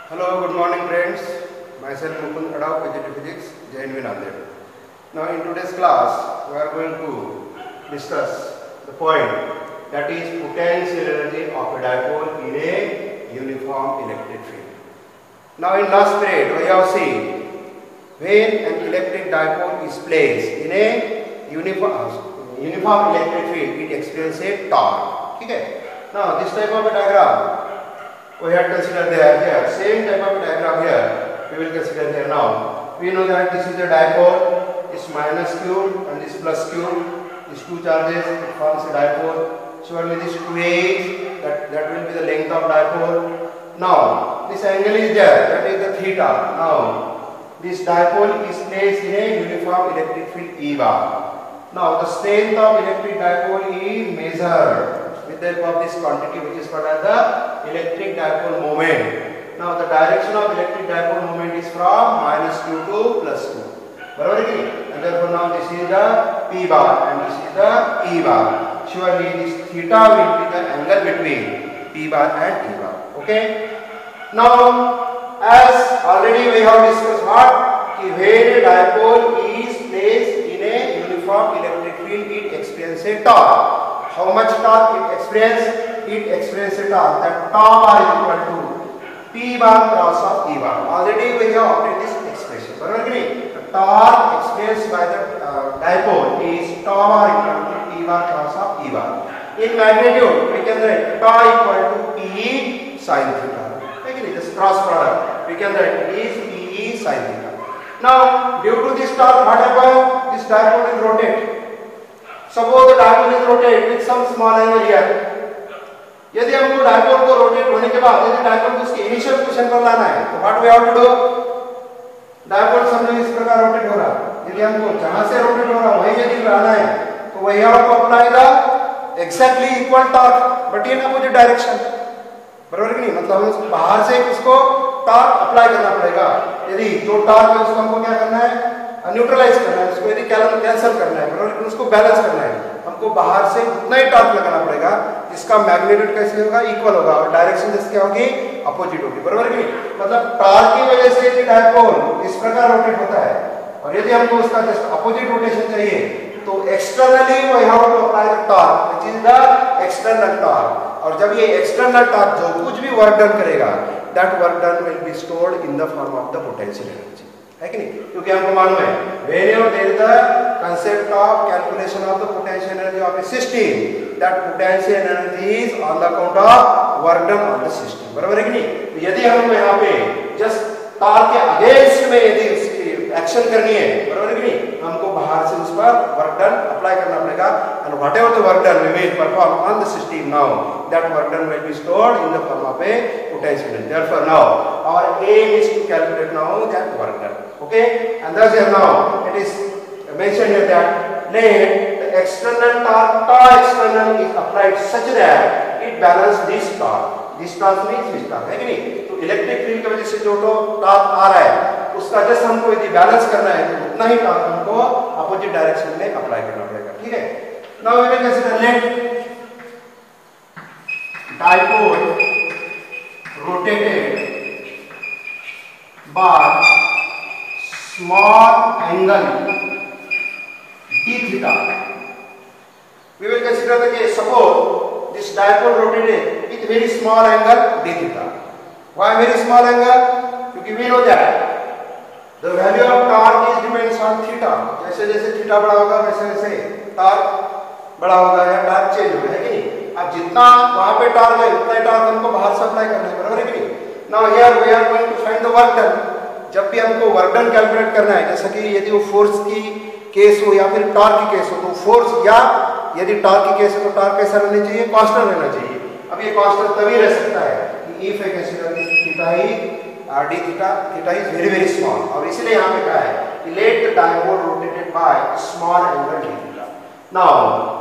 Hello, good morning friends. Myself Mukund Adao, Positive Physics, JNV Nanded. Now in today's class, we are going to discuss the point that is potential energy of a dipole in a uniform electric field. Now in last period, we have seen when an electric dipole is placed in a uniform electric field, it experiences a torque. Okay? Now this type of a diagram we had considered here. Same type of diagram here we will consider here now. We know that this is a dipole, it's minus q and this plus q. These two charges, it forms a dipole. Surely this 2a, that will be the length of dipole. Now this angle is there, that is the theta. Now this dipole is placed in a uniform electric field E bar. Now the strength of electric dipole is measured with the help of this quantity which is called as the electric dipole moment. Now the direction of electric dipole moment is from minus q to plus q. And therefore now this is the P bar and this is the E bar. Surely this theta will be the angle between P bar and E bar. Okay. Now as already we have discussed what? When a dipole is placed in a uniform electric field, it experiences a torque. How much torque it experiences? It experiences a torque. That tau bar is equal to P bar cross of E bar. Already we have obtained this expression. The torque experienced by the dipole is tau bar equal to P bar cross of E bar. In magnitude, we can write tau equal to P sin theta. This cross product, we can write it is P sin theta. Now, due to this torque, what happens? This dipole will rotate. Suppose the dipole is rotate with some small angle here. यदि हमको dipole को rotate होने के बाद यदि dipole को उसके initial position पर लाना है तो what we have to do? Dipole समझो इस प्रकार रोटेट हो रहा है. यदि हमको जहां से रोटेट हो रहा है वही यदि लाना है तो we have to apply the exactly equal torque but in opposite direction. बराबर कि नहीं? मतलब हम बाहर से उसको टॉर्क अप्लाई करना पड़ेगा. यदि जो टॉर्क है उसको हमको क्या करना है? न्यूट्रलाइज करना है. उसको यदि कैंसिल करना है, बराबर, उसको बैलेंस करना है. हमको बाहर से उतना ही टॉर्क लगाना पड़ेगा जिसका मैग्नीट्यूड कैसे होगा? इक्वल होगा और डायरेक्शन जिसकी क्या होगी? अपोजिट होगी. बराबर कि मतलब टॉर्क की वजह से यदि डायपोल इस प्रकार रोटेट होता है और यदि हमको उसका जस्ट अपोजिट रोटेशन चाहिए तो externally we have to apply the torque which is the external torque. और जब ये एक्सटर्नल टॉर्क जो कुछ भी वर्क डन करेगा that work done will be stored in the form of the potential energy. है कि नहीं? क्योंकि हमको मालूम है whenever there is the concept of calculation of the potential energy of a system, that potential energy is on the account of work done on the system. बराबर है कि नहीं? तो यदि हमको यहाँ पे जस्ट टॉर्क के अगेंस्ट में यदि उसकी एक्शन करनी है, बराबर है कि नहीं, हमको बाहर से उस पर वर्क डन अप्लाई करना पड़ेगा. and whatever the work done we will perform on the system now, that work done will be stored in the form of a potential energy. Therefore now our aim is to calculate now that work done. Okay, and thus here now it is mentioned here that let the external torque tau external is applied such that it balance this torque. This torque means this torque, है कि नहीं? तो electric field की वजह से जो torque आ रहा है उसका जस्ट हमको यदि बैलेंस करना है तो उतना ही टॉर्क हमको अपोजिट डायरेक्शन में अप्लाई करना पड़ेगा. ठीक है. Now we will consider let dipole rotated by small angle d theta. We will consider the case suppose this dipole rotated with very small angle d theta. Why very small angle? क्योंकि we know that the value of torque is depends on theta. जैसे जैसे theta बड़ा होगा वैसे वैसे torque बड़ा होगा या टॉर्क चेंज होगा, है कि नहीं? अब जितना वहां पे टॉर्क है उतना ही टॉर्क हमको बाहर से अप्लाई करना है. बराबर है कि नहीं? Now here we are going to find the work done. जब भी हमको वर्क डन कैलकुलेट करना है, जैसा कि यदि वो फोर्स की केस हो या फिर टॉर्क की केस हो तो फोर्स या यदि टॉर्क की केस हो तो टॉर्क कैसा रहना चाहिए? कांस्टेंट रहना चाहिए. अब ये कांस्टेंट तभी रह सकता है कि if I consider this theta he d theta is very very small. और इसलिए यहाँ पे क्या है कि let the dipole rotated by small angle d theta. Now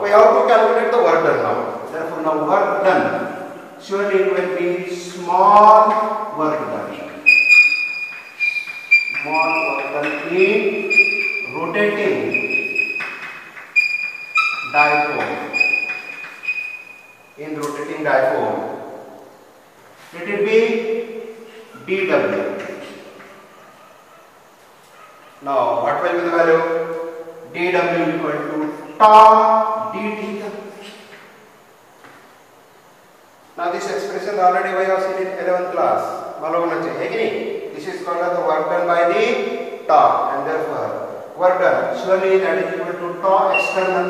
we have to calculate the work done now. Therefore now work done surely it will be small work done. Small work done in rotating dipole. In rotating dipole, let it be dw. Now what will be the value? dw equal to tau d theta. Now this expression already we have seen in 11th class. मालूम होना चाहिए है कि नहीं? This is called as the work done by the torque, and therefore work done surely that is equal to tau external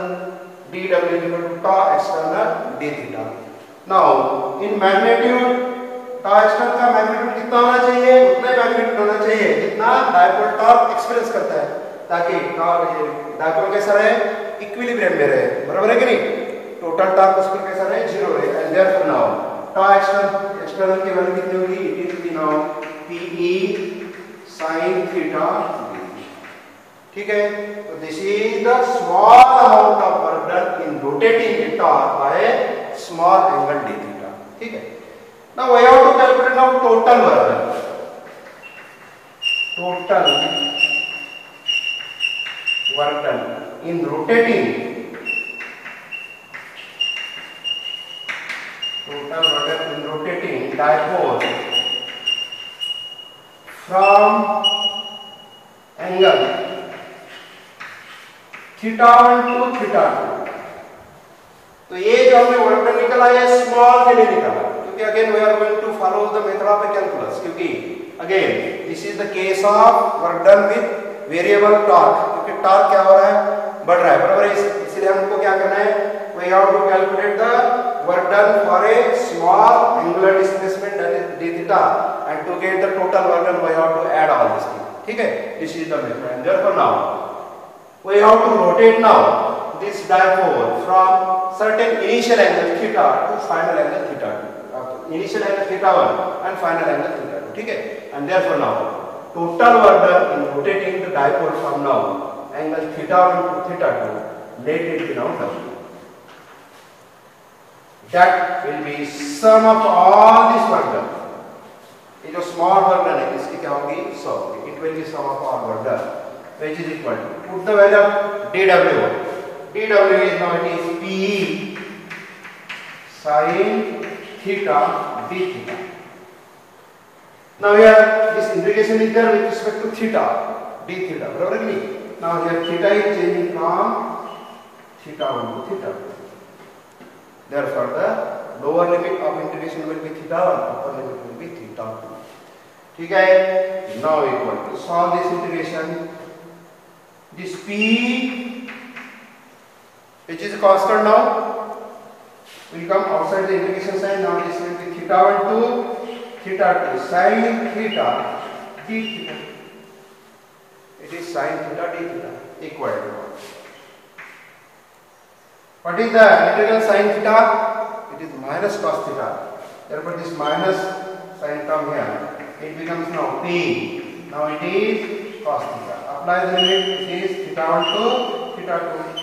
dw is equal to tau external d theta. Now in magnitude tau external का magnitude कितना होना चाहिए? उतना ही magnitude होना चाहिए जितना dipole torque experience करता है, ताकि dipole कैसा रहे? Equilibrium में रहे, बराबर है कि नहीं? टोटल टॉर्क उस पर कैसा रहे? 0 रहे, and therefore now tau external की वैल्यू कितनी होगी? It will be now PE sin theta. ठीक है, तो this is the small amount of work done in rotating the torque by small angle d theta. ठीक है, now we have to calculate now total work done. Total work done in rotating dipole from angle theta 1 to theta 2. तो ये जो हमने work done निकाला है small के लिए निकाला, क्योंकि again we are going to follow the method of calculus, क्योंकि again this is the case of work done with variable torque, क्योंकि टॉर्क क्या हो रहा है? बढ़ रहा है, बराबर है. इसलिए हमको क्या करना है? We have to calculate the work done for a small angular displacement, that is d theta, and to get the total work done we have to add all this thing. ठीक है, this is the method, and therefore now we have to rotate now this dipole from certain initial angle theta to final angle theta 2. Initial angle theta 1 and final angle theta 2. ठीक है, and therefore now total work done in rotating the dipole from now angle theta 1 to theta 2, let it be now W. That will be sum of all this work done. ये जो small work done है इसकी क्या होगी? So it will be sum of all work done, which is equal to, put the value of dw. dw is now it is PE sin theta d theta. Now here this integration is there with respect to theta d theta, बराबर है नहीं? Now here theta is changing from theta 1 to theta 2. Therefore, the lower limit of integration will be theta 1, upper limit will be theta 2. ठीक है, now equal to solve this integration. This P, which is a constant now, will come outside the integration sign. Now this will be theta 1 to theta 2 sin theta d theta. It is sin theta d theta equal to, what is the integral sin theta? It is minus cos theta. Therefore, this minus sign term here, it becomes now P. Now it is cos theta. Apply the limit. It is theta 1 to theta 2.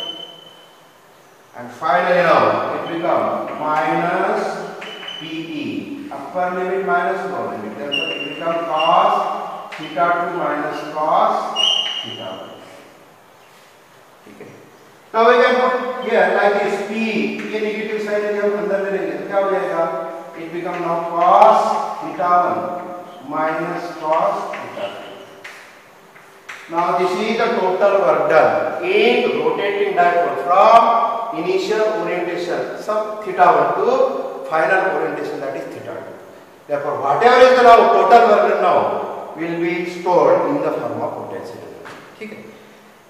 And finally now it becomes minus PE. Upper limit minus lower limit. Therefore, it becomes cos theta 2 minus cos theta 1. ठीक है. Now we can put here like this P, ये negative sign है जब अंदर में लेंगे तो क्या हो जाएगा? It become now cos theta 1 minus cos theta 2. Now this is the total work done in rotating dipole from initial orientation some theta 1 to final orientation, that is theta 2. Therefore, whatever is the now total work done now will be stored in the form of potential. ठीक है.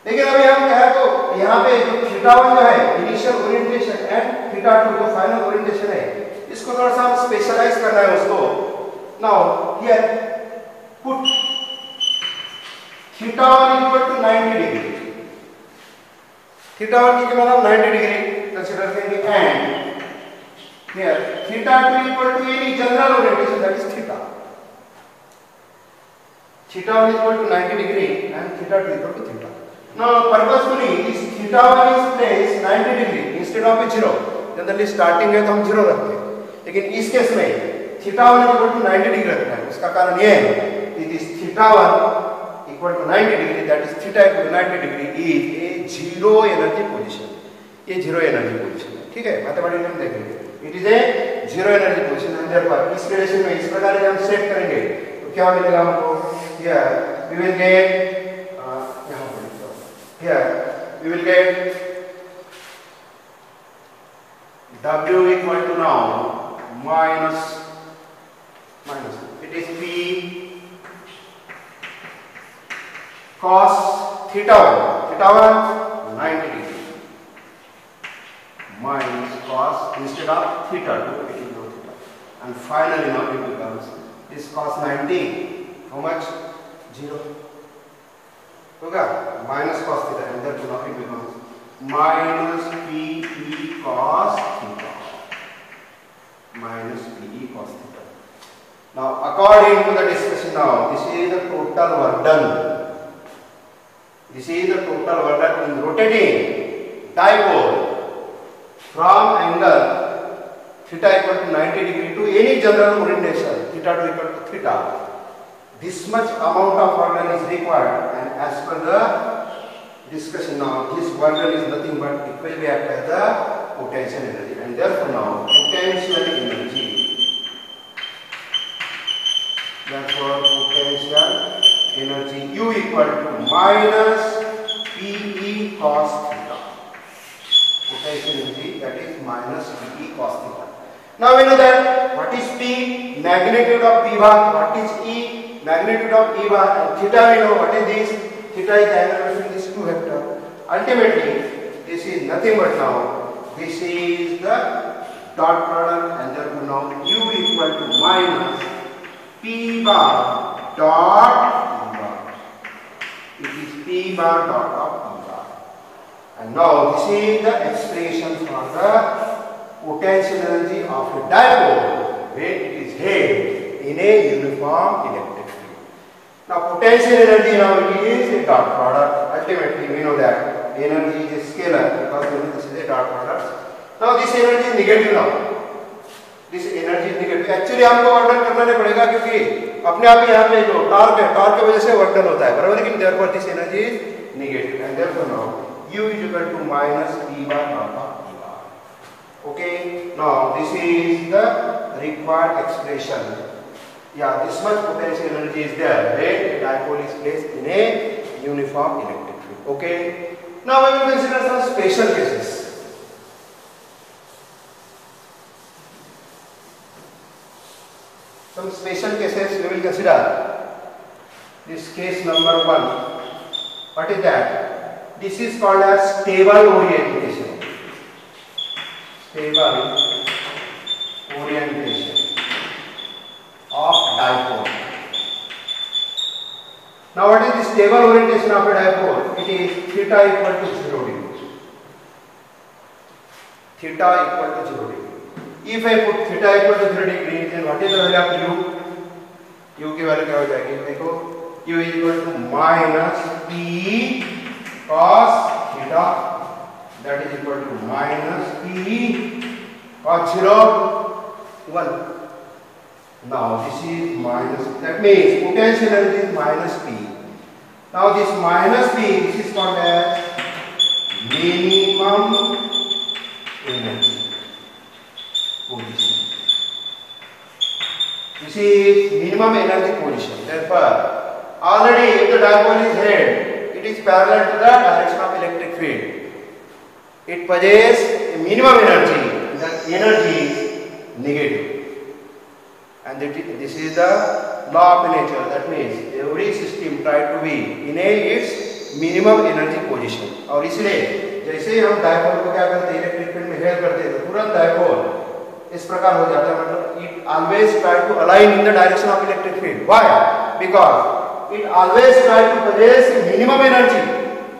लेकिन अभी हम कहें तो यहाँ पे जो थीटा 1 जो है इनिशियल ओरिएंटेशन एंड थीटा 2 जो फाइनल ओरिएंटेशन है, इसको थोड़ा सा हम स्पेशलाइज करना है उसको. Now here put theta 1 equal to 90 degree. Theta 1 की मतलब 90 डिग्री कंसीडर करेंगे, and here theta 2 equal to any general orientation, that is theta. Theta 1 equal to 90 degree and theta 2 equal to theta. Now purposefully this theta 1 is placed 90 degree instead of 0. Generally starting है तो हम 0 रखते हैं, लेकिन इस case में theta 1 equal to 90 degree रखना है. उसका कारण ये है कि this theta 1 equal to 90 degree, that is theta equal to 90 degree is a zero energy position. ये जीरो एनर्जी पोजीशन है. ठीक है, मैथमेटिक्स में देखेंगे it is a zero energy position, and therefore इस रिलेशन में इस प्रकार से हम सेट करेंगे तो क्या मिलेगा हमको? Here we will get यहाँ पर लिखो, here we will get W equal to now minus it is P cos theta 1 90 degree minus cos instead of theta 2 it is no theta, and finally now it becomes this cos 90 how much? 0 होगा minus cos theta, and therefore now it becomes minus PE cos theta minus PE cos theta. Now according to the discussion now, this is the total work done. This is the total work done in rotating dipole from angle theta equal to 90 degree to any general orientation theta 2 equal to theta. This much amount of work done is required, and as per the discussion now, this work done is nothing but it will be act as the potential energy, and therefore now potential energy. Therefore potential energy U equal to minus PE cos theta. Potential energy, that is minus PE cos theta. Now we know that what is P? Magnitude of P bar. What is E? Magnitude of E bar. And theta we know what is this? Theta is the angle between these two vectors. Ultimately, this is nothing but now this is the dot product, and therefore now U equal to minus P bar dot E bar. It is P bar dot of E bar. And now this is the expression for the potential energy of a dipole when it is held in a uniform electric field. Now potential energy now it is a dot product. Ultimately we know that energy is a scalar because we know this is a dot product. Now this energy is negative now. This energy is negative. Actually हमको वर्णन करना नहीं पड़ेगा क्योंकि अपने आप ही यहाँ पे जो टॉर्क है, टॉर्क की वजह से वर्णन होता है, बराबर? लेकिन therefore this energy is negative, and therefore now U is equal to minus P bar dot of E bar. Okay. Now this is the required expression. Yeah, this much potential energy is there when a dipole is placed in a uniform electric field. Okay. Now we will consider some special cases. Some special cases we will consider. This case number 1. What is that? This is called as stable orientation. Stable orientation of dipole. Now what is the stable orientation of a dipole? It is theta equal to 0 degree. Theta equal to 0 degree. If I put theta equal to 0 degree, then what is the value of U? U की value क्या हो जाएगी? देखो, U is equal to minus P cos theta. That is equal to minus P cos 0 1. Now this is minus. That means potential energy is minus P. Now this minus P, this is called as minimum energy position. This is minimum energy position. Therefore, already if the dipole is held, it is parallel to the direction of electric field. It possesses a minimum energy. The energy is negative. And this is the law of nature. That means every system try to be in its minimum energy position. और इसलिए जैसे ही हम dipole को क्या करते हैं, electric field में help करते हैं, तो तुरंत डायपोल इस प्रकार हो जाता है, मतलब it always try to align in the direction of electric field. Why? Because it always try to possess minimum energy,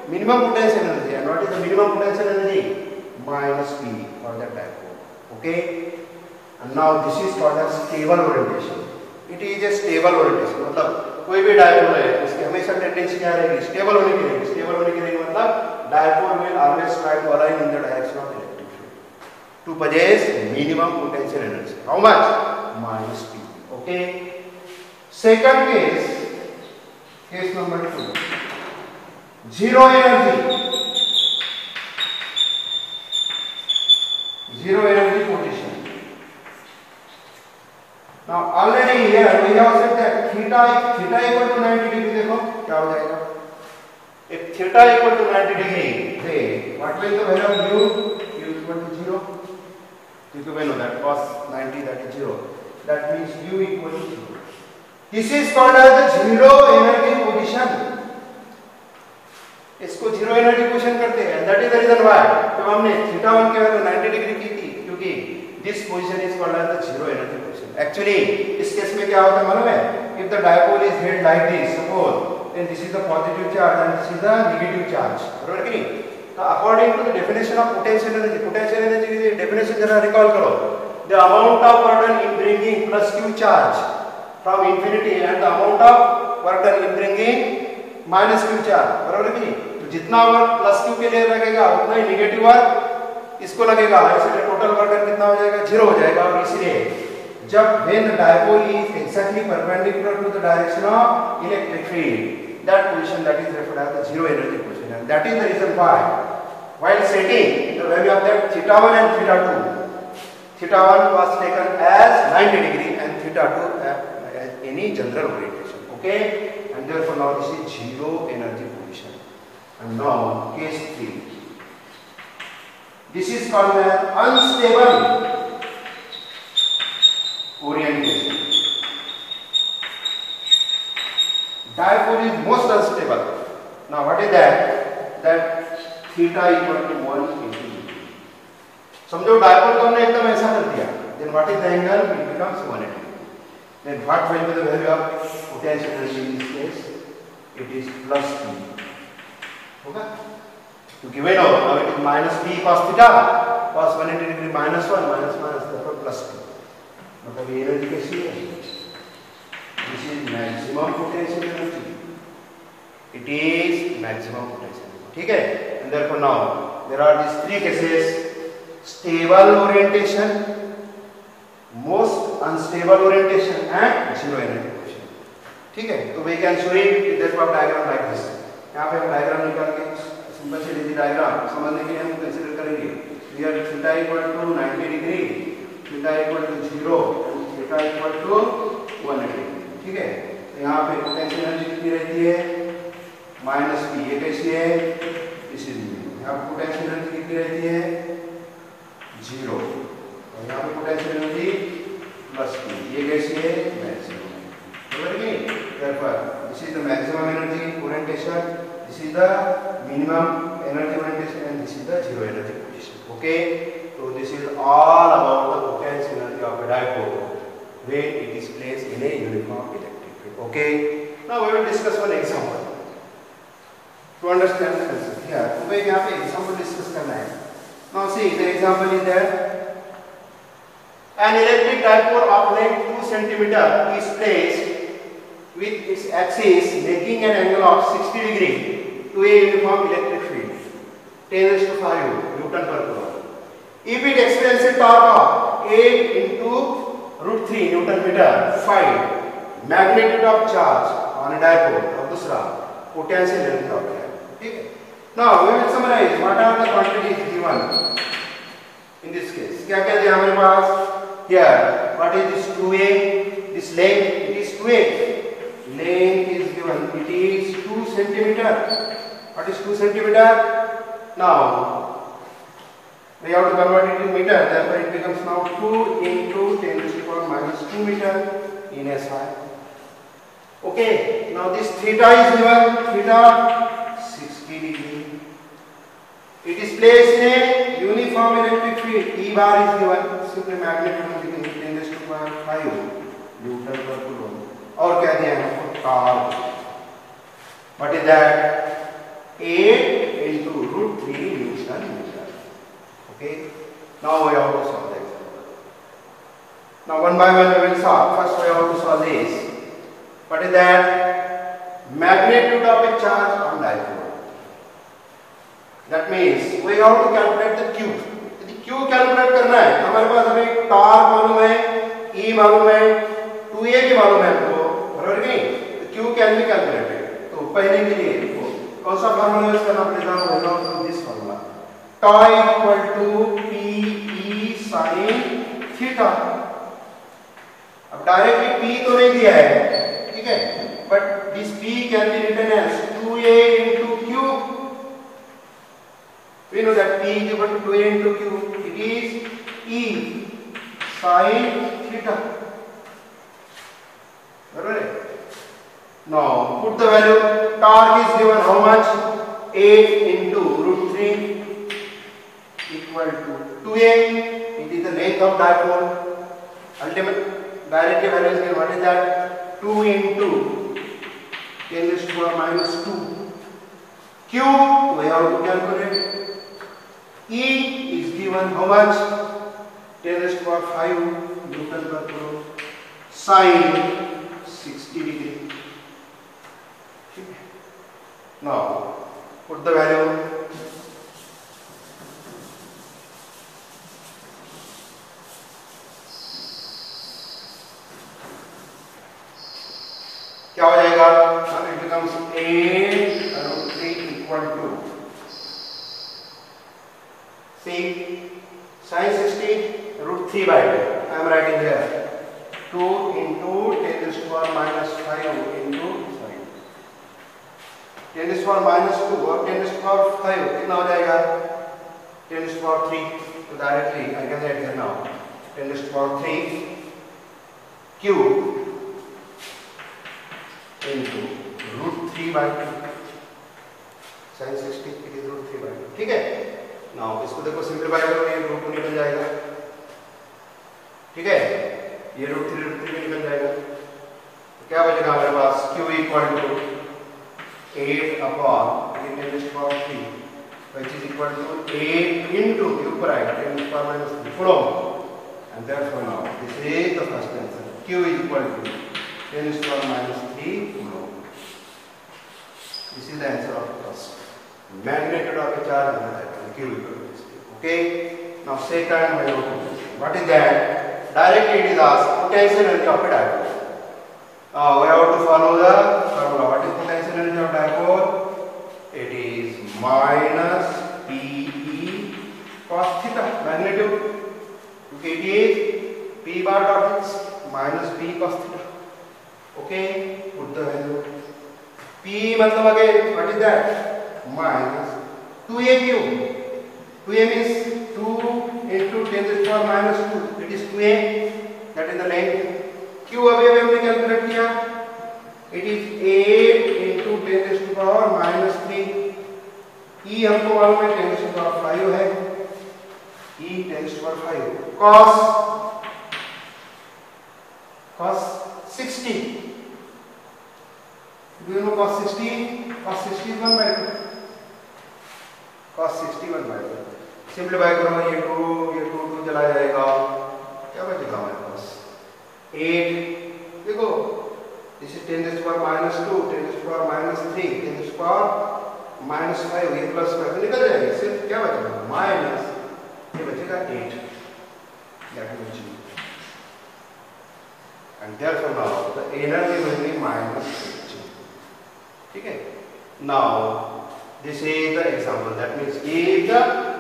minimum potential energy. And what is the minimum potential energy? Minus P for that dipole. Okay. And now this is called as stable orientation. It is a stable orientation. मतलब कोई भी dipole है उसकी हमेशा tendency क्या रहेगी? Stable होने की रहेगी. स्टेबल होने की रहेगी मतलब dipole will always try to align in the direction of electric field to possess minimum potential energy. How much? Minus P. Okay. Second case, case number 2. Zero energy. Zero energy position. Now already here we have said that theta theta equal to 90 degree देखो क्या हो जाएगा। If theta equal to 90 degree, then what will the value of u? U equal to 0. You know that cos 90 that is 0. That means u equal to 0. This is called as the zero energy position. इसको zero energy position करते हैं। That is the reason why जब हमने theta 1 की value 90 degree की थी, क्योंकि this position is called as the zero energy position. Actually इस केस में क्या होता है मालूम है? If the dipole is held like this, suppose, then this is the positive charge and this is the negative charge. बराबर कि नहीं? तो according to the definition of potential energy की definition जरा recall करो. The amount of work done in bringing plus q charge from infinity and the amount of work done in bringing minus q charge. बराबर कि नहीं? तो जितना work plus q के लिए लगेगा उतना ही नेगेटिव वर्क इसको लगेगा, इसलिए टोटल वर्क कितना हो जाएगा? 0 हो जाएगा। और इसलिए जब when the dipole is exactly perpendicular to the direction of electric field, that position that is referred as the zero energy position, and that is the reason why while setting the value of that theta 1 and theta 2, theta 1 was taken as 90 degree and theta 2 as any general orientation. Okay, and therefore now this is zero energy position. And now case 3, this is called as unstable orientation. Dipole is most unstable. Now what is that? That theta equal to 180 degree. समझो dipole को हमने एकदम ऐसा कर दिया. Then what is the angle? It becomes 180 degree. Then what will be the value of potential energy in this case? It is plus P. होगा? क्योंकि we know now it is minus P cos theta. Cos 180 degree minus 1 minus therefore plus P. मतलब ये energy कैसी है? This is maximum potential energy. It is maximum potential energy. ठीक है? And therefore now there are these three cases: stable orientation, most unstable orientation, and zero energy position. ठीक है? तो we can show it with the diagram like this. यहाँ पे हम diagram निकाल के सिंपल से लीजिए डायग्राम समझने के लिए हम कंसीडर करेंगे। Here theta equal to 90 degree, theta equal to 0, and theta equal to 180. ठीक है? तो यहाँ पे पोटेंशियल एनर्जी कितनी रहती है? Minus P. ये कैसी है? इसीलिए यहाँ पे पोटेंशियल एनर्जी कितनी रहती है? 0। और यहाँ पे पोटेंशियल एनर्जी प्लस पी। ये कैसी है? मैक्सिमम। समझ गए? Therefore, this is the maximum energy orientation, this is the minimum energy orientation, and this is the zero energy position. Okay, so this is all about the potential energy of a dipole when it is placed in a uniform electric field. Okay, now we will discuss one example to understand the concept. Here, तो यहाँ पे example discuss करना है. Now see, the example is there. An electric dipole of length 2 cm is placed with its axis making an angle of 60 degree to a uniform electric field 10⁵ Newton per coulomb. If it experiences a torque of 8 into √3 Newton meter, find magnitude of charge on a dipole. और दूसरा potential energy of that. ठीक है? Now we will summarize what are the quantities given in this case. क्या क्या दिया हमारे पास? Here, what is this 2a? This length, it is 2a. Length is given, it is 2 centimeter. What is 2 centimeter? Now we have to convert it in meter, therefore it becomes now 2 into 10⁻⁻2 meter in SI. Okay, now this theta is given, theta 60 degree. It is placed in a uniform electric field. E bar is given, simply magnitude is given 10⁵ Newton per coulomb. और क्या दिया है? Torque. What is that? 8 into √3 Newton meter. Okay. Now we have to solve the example. Now one by one we will solve. First we have to solve this. What is that? Magnitude of a charge on dipole. That means we have to calculate the Q. यदि Q calculate करना है, हमारे पास अभी torque मालूम है, E मालूम है, 2a भी मालूम है हमको, बराबर कि नहीं? तो Q can be calculated. तो पहले के लिए कौन सा फार्मूला यूज करना पड़ेगा? we have to use this formula. Tau equal to Pe sin theta. अब डायरेक्टली P तो नहीं दिया है, ठीक है? but this P can be written as 2a into Q. We know that P is equal to 2a into Q. It is E sin theta. Alright. Now put the value. Torque is given how much? 8 into root 3 equal to 2a. It is the length of dipole. Ultimate directly value is given. What is that? 2 into 10 raised to power minus 2. Q, we have to calculate. E is given how much? 10 raised to power 5 Newton per coulomb. Sin 60 degree. Now put the value. क्या हो जाएगा? It becomes 8 root 3 equal to, see, sin 60 root 3 by 2. I am writing here 2 into 10 raised to power minus 5 into 10 raised to power minus 2 और 10 raised to power 5 कितना हो जाएगा? 10 raised to power 3. So directly I can write here now 10 raised to power 3 Q into root 3 by 2. sin 60 it is root 3 by 2. ठीक है? Now इसको देखो simplify करो, ये रूट 2 निकल जाएगा. ठीक है? ये रूट 3 निकल जाएगा. तो क्या बचेगा हमारे पास? Q equal to 8 upon 10 raised to power 3 which is equal to 8 into ऊपर आएगा 10 raised to power minus 3 coulomb. And therefore now this is the first answer. Q is equal to 10 raised to power minus 3 coulomb. This is the answer of the first. Magnitude of a charge is Q equal to this. Okay. Now second one. What is that? Directly it is asked potential energy of a dipole. We have to follow the formula. What is potential energy of dipole? It is minus PE cos theta magnitude. Okay, it is P bar dot x minus P cos theta. Okay, put the value. P मतलब again what is that? Minus 2aq. 2a means 2 into 10 raised to power minus 2. It is 2a. That is the length. Q अभी हमने calculate किया. It is 8 into 10 raised to power minus 3. E हमको मालूम है 10 raised to power 5 है. E 10 raised to power 5. Cos 60. Do you know cos 60? Cos 60 is 1 by 2. Cos 60 1 by 2. Simplify करो, ये 2 चला जाएगा. क्या बचेगा हमारे पास? 8. देखो, this is 10 raised to power minus 2, 10 raised to power minus 3, 10 raised to power minus 5, ये प्लस 5 निकल जाएगी. सिर्फ क्या बचेगा? माइनस, ये बचेगा 8. That will be. And therefore now the energy will be minus 8. ठीक है? Now this is the example. That means if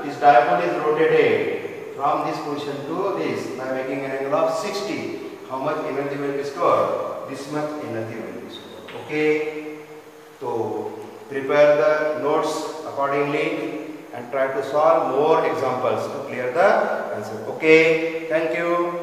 this dipole is rotated from this position to this by making an angle of 60, how much energy will be stored? This much energy will be stored. Okay? So prepare the notes accordingly and try to solve more examples to clear the answer. Okay? Thank you.